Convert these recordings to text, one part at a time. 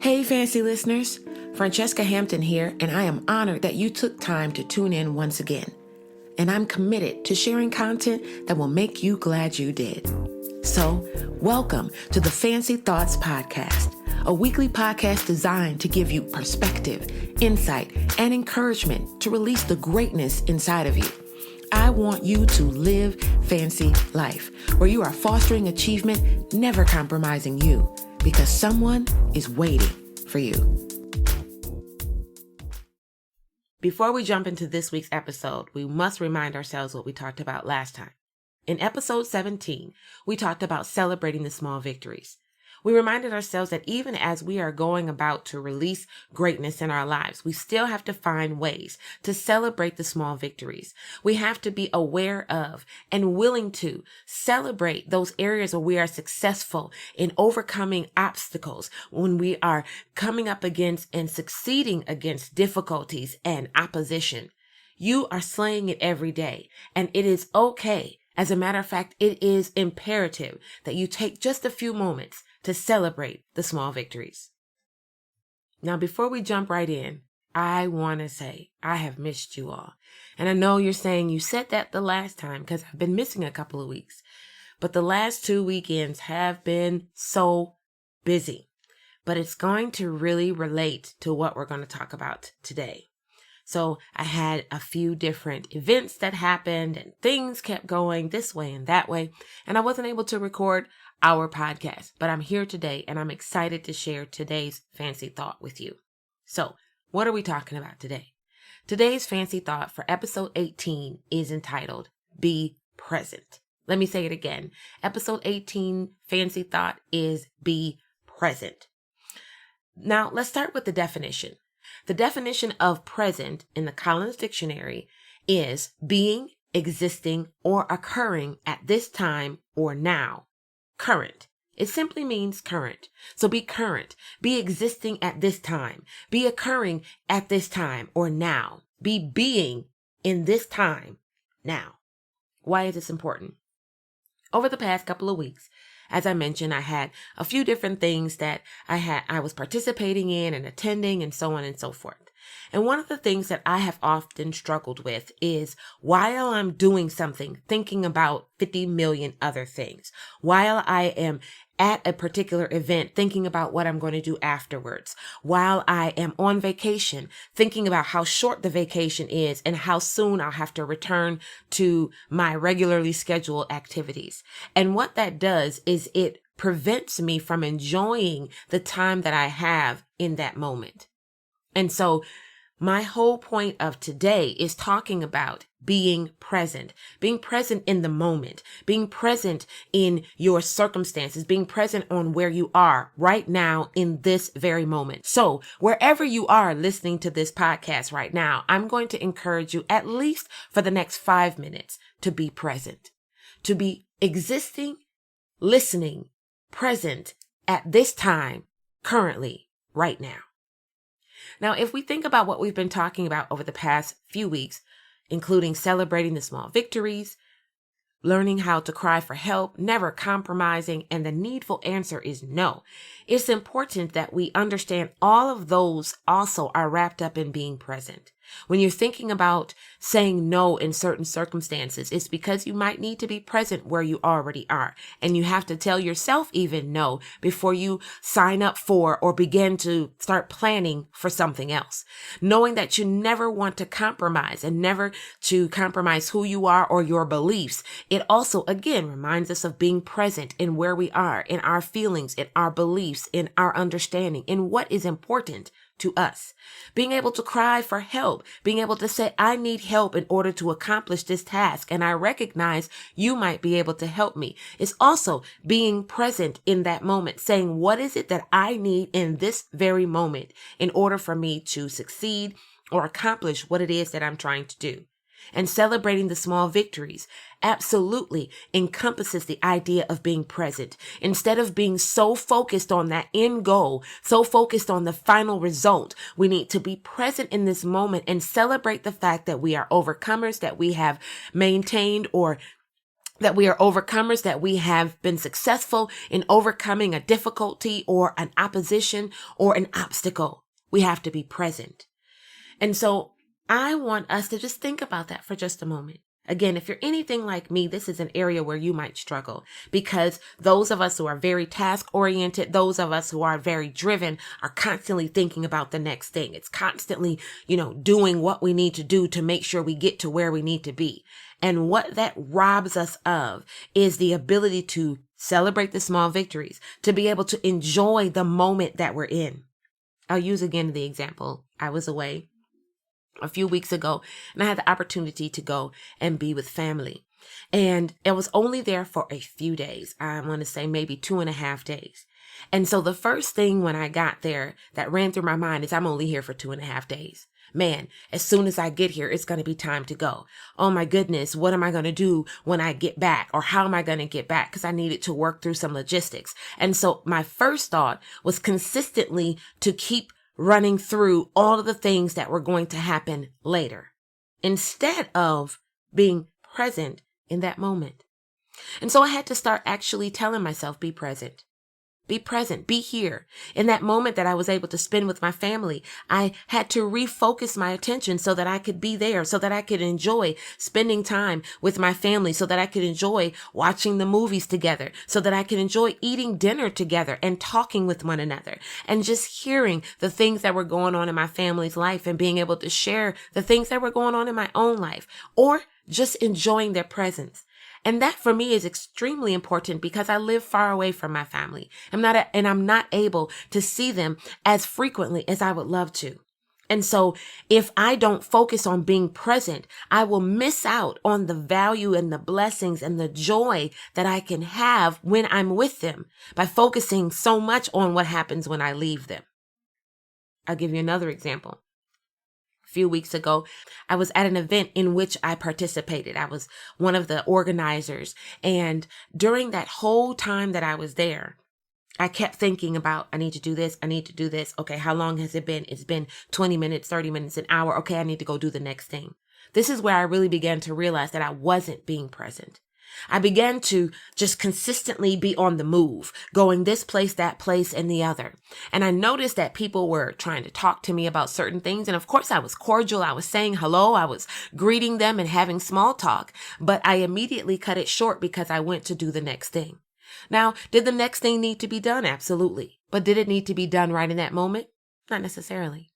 Hey, fancy listeners. Francesca Hampton here, and I am honored that you took time to tune in once again. And I'm committed to sharing content that will make you glad you did. So, welcome to the Fancy Thoughts Podcast, a weekly podcast designed to give you perspective, insight, and encouragement to release the greatness inside of you. I want you to live fancy life, where you are fostering achievement, never compromising you, because someone is waiting for you. Before we jump into this week's episode, we must remind ourselves what we talked about last time. In episode 17, we talked about celebrating the small victories. We reminded ourselves that even as we are going about to release greatness in our lives, we still have to find ways to celebrate the small victories. We have to be aware of and willing to celebrate those areas where we are successful in overcoming obstacles, when we are coming up against and succeeding against difficulties and opposition. You are slaying it every day, and it is okay. As a matter of fact, it is imperative that you take just a few moments to celebrate the small victories. Now, before we jump right in, I want to say I have missed you all. And I know you're saying you said that the last time because I've been missing a couple of weeks. But the last 2 weekends have been so busy. But it's going to really relate to what we're going to talk about today. So I had a few different events that happened and things kept going this way and that way. And I wasn't able to record our podcast, but I'm here today and I'm excited to share today's fancy thought with you. So what are we talking about today? Today's fancy thought for episode 18 is entitled, Be Present. Let me say it again. Episode 18 fancy thought is Be Present. Now let's start with the definition. The definition of present in the Collins Dictionary is being, existing, or occurring at this time or now. Current. It simply means current. So be current. Be existing at this time. Be occurring at this time or now. Be being in this time now. Why is this important? Over the past couple of weeks, as I mentioned, I had a few different things that I was participating in and attending and so on and so forth. And one of the things that I have often struggled with is while I'm doing something, thinking about 50 million other things, while I am at a particular event, thinking about what I'm going to do afterwards, while I am on vacation, thinking about how short the vacation is and how soon I'll have to return to my regularly scheduled activities. And what that does is it prevents me from enjoying the time that I have in that moment. And so my whole point of today is talking about being present in the moment, being present in your circumstances, being present on where you are right now in this very moment. So wherever you are listening to this podcast right now, I'm going to encourage you at least for the next 5 minutes to be present, to be existing, listening, present at this time, currently, right now. Now, if we think about what we've been talking about over the past few weeks, including celebrating the small victories, learning how to cry for help, never compromising, and the needful answer is no. It's important that we understand all of those also are wrapped up in being present. When you're thinking about saying no in certain circumstances, it's because you might need to be present where you already are. And you have to tell yourself even no before you sign up for or begin to start planning for something else. Knowing that you never want to compromise and never to compromise who you are or your beliefs. It also, again, reminds us of being present in where we are, in our feelings, in our beliefs, in our understanding, in what is important to us. Being able to cry for help, being able to say, I need help in order to accomplish this task, and I recognize you might be able to help me. It's also being present in that moment, saying, what is it that I need in this very moment in order for me to succeed or accomplish what it is that I'm trying to do? And celebrating the small victories absolutely encompasses the idea of being present. Instead of being so focused on that end goal, so focused on the final result, we need to be present in this moment and celebrate the fact that we are overcomers, that we have maintained or that we are overcomers, that we have been successful in overcoming a difficulty or an opposition or an obstacle. We have to be present. And so I want us to just think about that for just a moment. Again, if you're anything like me, this is an area where you might struggle, because those of us who are very task oriented, those of us who are very driven, are constantly thinking about the next thing. It's constantly, doing what we need to do to make sure we get to where we need to be. And what that robs us of is the ability to celebrate the small victories, to be able to enjoy the moment that we're in. I'll use again the example. I was away a few weeks ago, and I had the opportunity to go and be with family. And I was only there for a few days. I want to say maybe 2.5 days. And so the first thing when I got there that ran through my mind is I'm only here for 2.5 days. Man, as soon as I get here, it's going to be time to go. Oh my goodness, what am I going to do when I get back? Or how am I going to get back? Because I needed to work through some logistics. And so my first thought was consistently to keep running through all of the things that were going to happen later, instead of being present in that moment. And so I had to start actually telling myself, be present. Be present, be here. In that moment that I was able to spend with my family, I had to refocus my attention so that I could be there, so that I could enjoy spending time with my family, so that I could enjoy watching the movies together, so that I could enjoy eating dinner together and talking with one another, and just hearing the things that were going on in my family's life and being able to share the things that were going on in my own life, or just enjoying their presence. And that for me is extremely important because I live far away from my family. I'm not able to see them as frequently as I would love to. And so if I don't focus on being present, I will miss out on the value and the blessings and the joy that I can have when I'm with them by focusing so much on what happens when I leave them. I'll give you another example. Few weeks ago, I was at an event in which I participated. I was one of the organizers. And during that whole time that I was there, I kept thinking about, I need to do this. I need to do this. Okay, how long has it been? It's been 20 minutes, 30 minutes, an hour. Okay, I need to go do the next thing. This is where I really began to realize that I wasn't being present. I began to just consistently be on the move, going this place, that place, and the other. And I noticed that people were trying to talk to me about certain things. And of course, I was cordial. I was saying hello. I was greeting them and having small talk. But I immediately cut it short because I went to do the next thing. Now, did the next thing need to be done? Absolutely. But did it need to be done right in that moment? Not necessarily.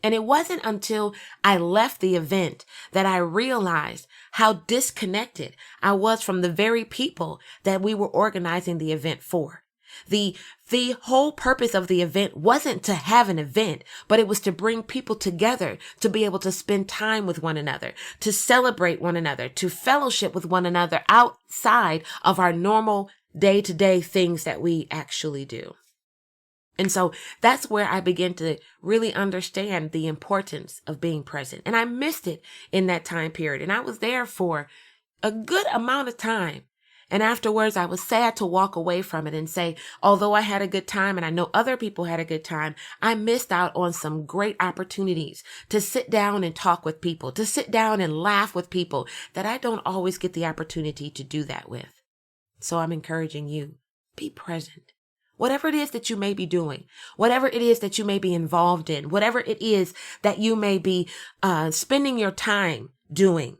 And it wasn't until I left the event that I realized how disconnected I was from the very people that we were organizing the event for. The whole purpose of the event wasn't to have an event, but it was to bring people together, to be able to spend time with one another, to celebrate one another, to fellowship with one another outside of our normal day-to-day things that we actually do. And so that's where I began to really understand the importance of being present. And I missed it in that time period. And I was there for a good amount of time. And afterwards, I was sad to walk away from it and say, although I had a good time and I know other people had a good time, I missed out on some great opportunities to sit down and talk with people, to sit down and laugh with people that I don't always get the opportunity to do that with. So I'm encouraging you, be present. Whatever it is that you may be doing, whatever it is that you may be involved in, whatever it is that you may be spending your time doing,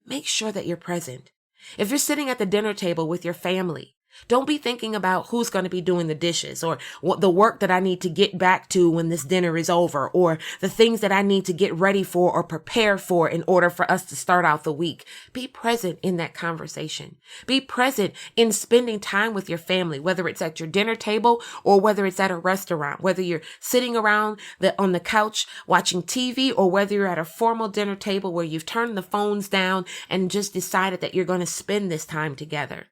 make sure that you're present. If you're sitting at the dinner table with your family, don't be thinking about who's going to be doing the dishes or what the work that I need to get back to when this dinner is over, or the things that I need to get ready for or prepare for in order for us to start out the week. Be present in that conversation. Be present in spending time with your family, whether it's at your dinner table or whether it's at a restaurant, whether you're sitting around on the couch watching TV or whether you're at a formal dinner table where you've turned the phones down and just decided that you're going to spend this time together.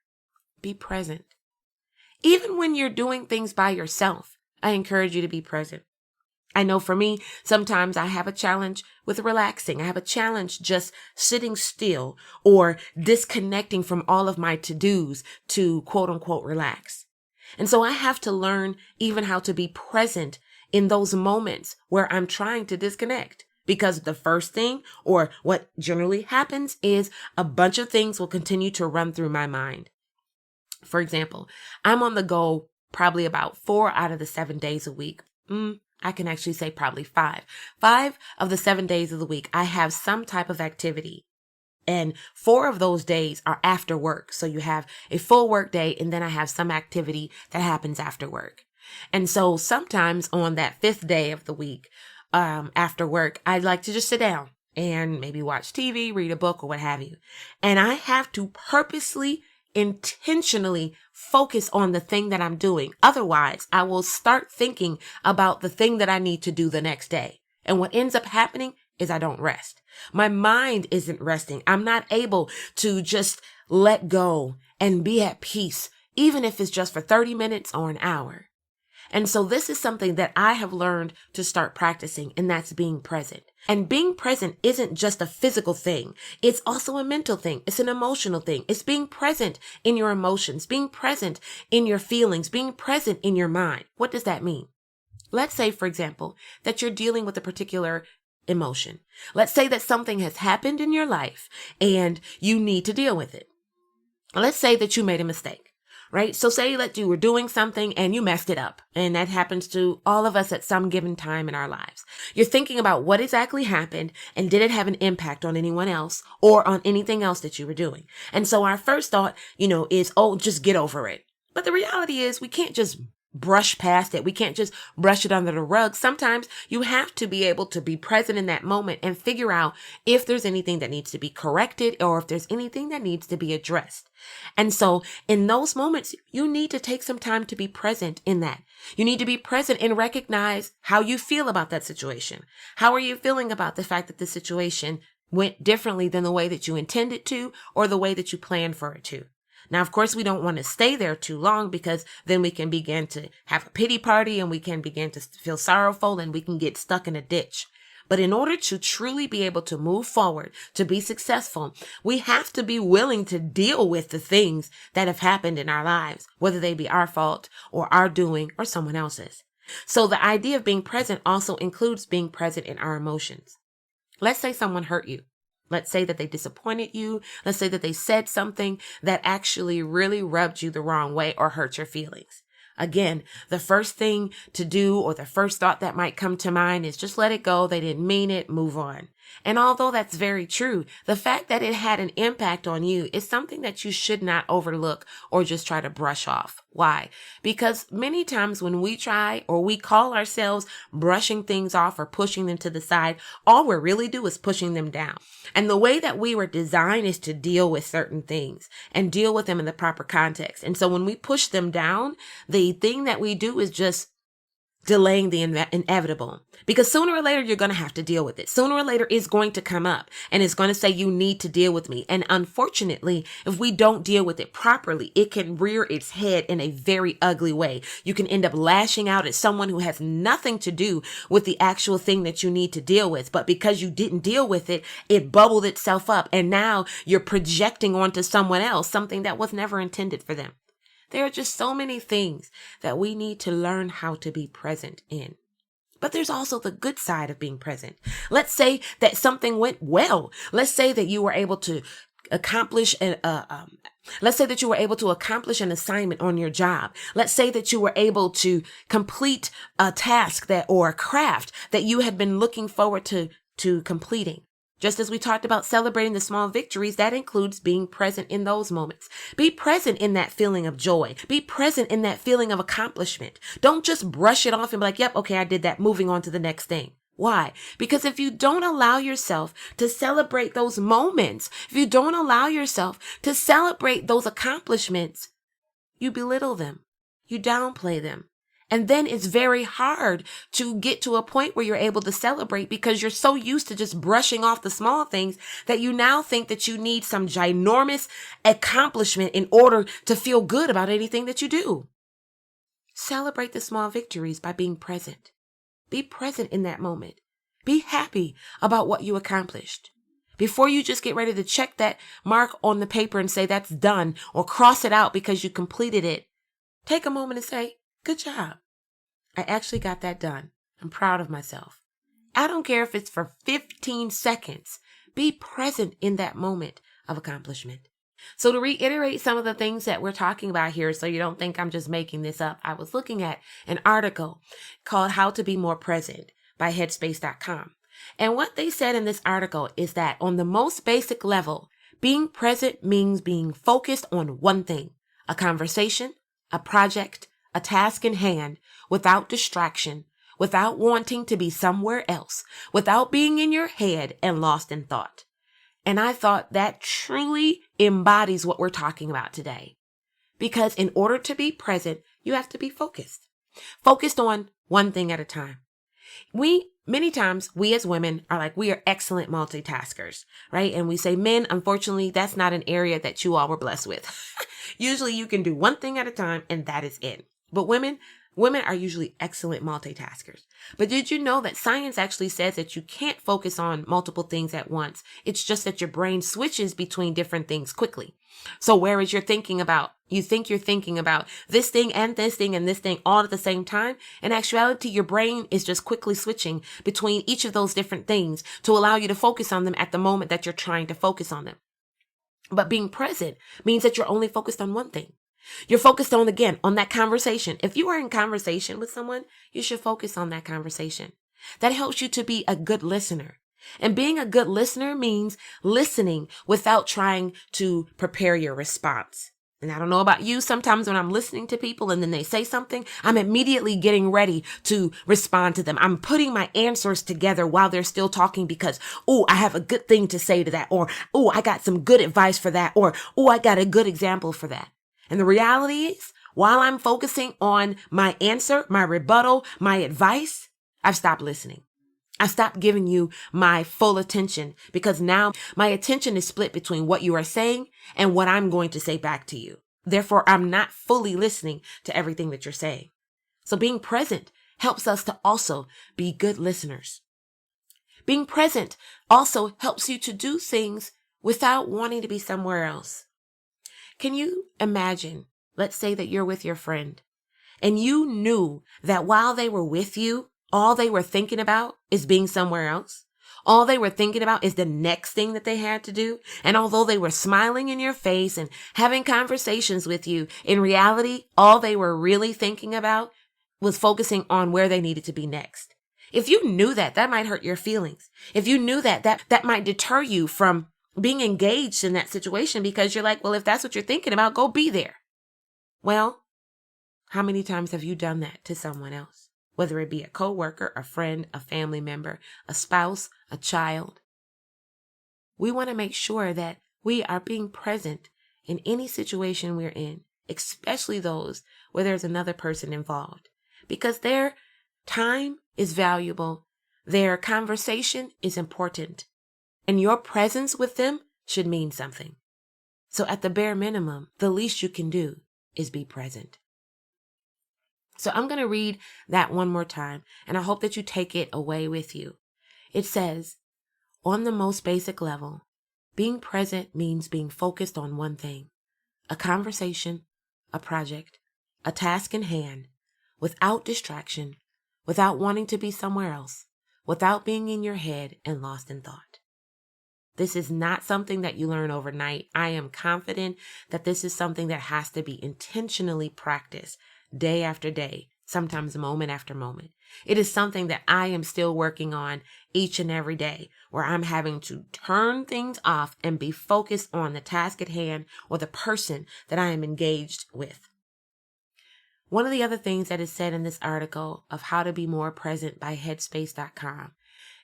Be present. Even when you're doing things by yourself, I encourage you to be present. I know for me, sometimes I have a challenge with relaxing. I have a challenge just sitting still or disconnecting from all of my to-dos to quote unquote relax. And so I have to learn even how to be present in those moments where I'm trying to disconnect. Because the first thing, or what generally happens, is a bunch of things will continue to run through my mind. For example, I'm on the go probably about 4 out of the 7 days a week. I can actually say probably 5. 5 of the 7 days of the week, I have some type of activity. And 4 of those days are after work. So you have a full work day, and then I have some activity that happens after work. And so sometimes on that 5th day of the week, after work, I'd like to just sit down and maybe watch TV, read a book, or what have you. And I have to purposely, intentionally focus on the thing that I'm doing. Otherwise, I will start thinking about the thing that I need to do the next day. And what ends up happening is I don't rest. My mind isn't resting. I'm not able to just let go and be at peace, even if it's just for 30 minutes or an hour. And so this is something that I have learned to start practicing, and that's being present. And being present isn't just a physical thing. It's also a mental thing. It's an emotional thing. It's being present in your emotions, being present in your feelings, being present in your mind. What does that mean? Let's say, for example, that you're dealing with a particular emotion. Let's say that something has happened in your life and you need to deal with it. Let's say that you made a mistake. Right? So say that you were doing something and you messed it up. And that happens to all of us at some given time in our lives. You're thinking about what exactly happened and did it have an impact on anyone else or on anything else that you were doing? And so our first thought, is, oh, just get over it. But the reality is we can't just brush past it. We can't just brush it under the rug. Sometimes you have to be able to be present in that moment and figure out if there's anything that needs to be corrected or if there's anything that needs to be addressed. And so in those moments, you need to take some time to be present in that. You need to be present and recognize how you feel about that situation. How are you feeling about the fact that the situation went differently than the way that you intended to or the way that you planned for it to? Now, of course, we don't want to stay there too long because then we can begin to have a pity party and we can begin to feel sorrowful and we can get stuck in a ditch. But in order to truly be able to move forward, to be successful, we have to be willing to deal with the things that have happened in our lives, whether they be our fault or our doing or someone else's. So the idea of being present also includes being present in our emotions. Let's say someone hurt you. Let's say that they disappointed you. Let's say that they said something that actually really rubbed you the wrong way or hurt your feelings. Again, the first thing to do or the first thought that might come to mind is just let it go. They didn't mean it. Move on. And although that's very true, the fact that it had an impact on you is something that you should not overlook or just try to brush off. Why? Because many times when we try or we call ourselves brushing things off or pushing them to the side, all we really do is pushing them down. And the way that we were designed is to deal with certain things and deal with them in the proper context. And so when we push them down, the thing that we do is just delaying the inevitable, because sooner or later you're going to have to deal with it. Sooner or later it's going to come up and it's going to say you need to deal with me. And unfortunately, if we don't deal with it properly, it can rear its head in a very ugly way. You can end up lashing out at someone who has nothing to do with the actual thing that you need to deal with. But because you didn't deal with it, it bubbled itself up. And now you're projecting onto someone else something that was never intended for them. There are just so many things that we need to learn how to be present in. But there's also the good side of being present. Let's say that something went well. Let's say that you were able to accomplish an assignment on your job. Let's say that you were able to complete a task or a craft that you had been looking forward to completing. Just as we talked about celebrating the small victories, that includes being present in those moments. Be present in that feeling of joy. Be present in that feeling of accomplishment. Don't just brush it off and be like, yep, okay, I did that. Moving on to the next thing. Why? Because if you don't allow yourself to celebrate those moments, if you don't allow yourself to celebrate those accomplishments, you belittle them. You downplay them. And then it's very hard to get to a point where you're able to celebrate because you're so used to just brushing off the small things that you now think that you need some ginormous accomplishment in order to feel good about anything that you do. Celebrate the small victories by being present. Be present in that moment. Be happy about what you accomplished. Before you just get ready to check that mark on the paper and say that's done or cross it out because you completed it, take a moment and say, good job. I actually got that done. I'm proud of myself. I don't care if it's for 15 seconds. Be present in that moment of accomplishment. So to reiterate some of the things that we're talking about here, so you don't think I'm just making this up, I was looking at an article called How to Be More Present by headspace.com. And what they said in this article is that on the most basic level, being present means being focused on one thing, a conversation, a project, a task in hand, without distraction, without wanting to be somewhere else, without being in your head and lost in thought. And I thought that truly embodies what we're talking about today. Because in order to be present, you have to be focused. Focused on one thing at a time. Many times, we as women are like, we are excellent multitaskers, right? And we say, men, unfortunately, that's not an area that you all were blessed with. Usually you can do one thing at a time and that is it. But women are usually excellent multitaskers. But did you know that science actually says that you can't focus on multiple things at once? It's just that your brain switches between different things quickly. So whereas you think you're thinking about this thing and this thing and this thing all at the same time, in actuality, your brain is just quickly switching between each of those different things to allow you to focus on them at the moment that you're trying to focus on them. But being present means that you're only focused on one thing. You're focused on that conversation. If you are in conversation with someone, you should focus on that conversation. That helps you to be a good listener. And being a good listener means listening without trying to prepare your response. And I don't know about you, sometimes when I'm listening to people and then they say something, I'm immediately getting ready to respond to them. I'm putting my answers together while they're still talking because, I have a good thing to say to that, or, I got some good advice for that, or, I got a good example for that. And the reality is, while I'm focusing on my answer, my rebuttal, my advice, I've stopped listening. I stopped giving you my full attention because now my attention is split between what you are saying and what I'm going to say back to you. Therefore, I'm not fully listening to everything that you're saying. So being present helps us to also be good listeners. Being present also helps you to do things without wanting to be somewhere else. Can you imagine, let's say that you're with your friend and you knew that while they were with you, all they were thinking about is being somewhere else. All they were thinking about is the next thing that they had to do. And although they were smiling in your face and having conversations with you, in reality, all they were really thinking about was focusing on where they needed to be next. If you knew that, that might hurt your feelings. If you knew that might deter you from being engaged in that situation because you're like, well, if that's what you're thinking about, go be there. Well, how many times have you done that to someone else? Whether it be a coworker, a friend, a family member, a spouse, a child. We want to make sure that we are being present in any situation we're in, especially those where there's another person involved, because their time is valuable, their conversation is important, and your presence with them should mean something. So at the bare minimum, the least you can do is be present. So I'm going to read that one more time, and I hope that you take it away with you. It says, on the most basic level, being present means being focused on one thing, a conversation, a project, a task in hand, without distraction, without wanting to be somewhere else, without being in your head and lost in thought. This is not something that you learn overnight. I am confident that this is something that has to be intentionally practiced day after day, sometimes moment after moment. It is something that I am still working on each and every day, where I'm having to turn things off and be focused on the task at hand or the person that I am engaged with. One of the other things that is said in this article of How to Be More Present by headspace.com,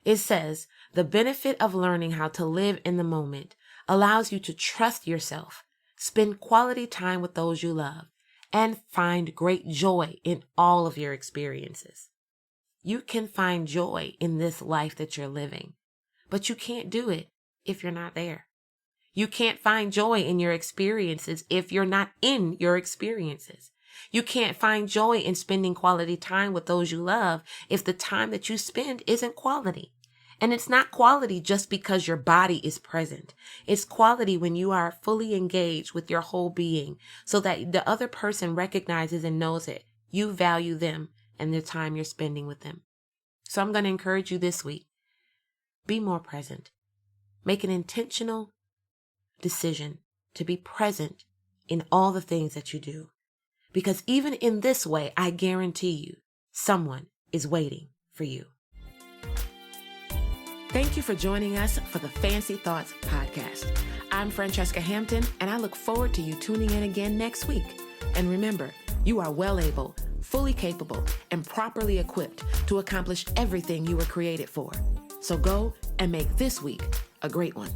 it says, the benefit of learning how to live in the moment allows you to trust yourself, spend quality time with those you love, and find great joy in all of your experiences. You can find joy in this life that you're living, but you can't do it if you're not there. You can't find joy in your experiences if you're not in your experiences. You can't find joy in spending quality time with those you love if the time that you spend isn't quality. And it's not quality just because your body is present. It's quality when you are fully engaged with your whole being so that the other person recognizes and knows it. You value them and the time you're spending with them. So I'm going to encourage you this week. Be more present. Make an intentional decision to be present in all the things that you do. Because even in this way, I guarantee you, someone is waiting for you. Thank you for joining us for the Fancy Thoughts podcast. I'm Francesca Hampton, and I look forward to you tuning in again next week. And remember, you are well able, fully capable, and properly equipped to accomplish everything you were created for. So go and make this week a great one.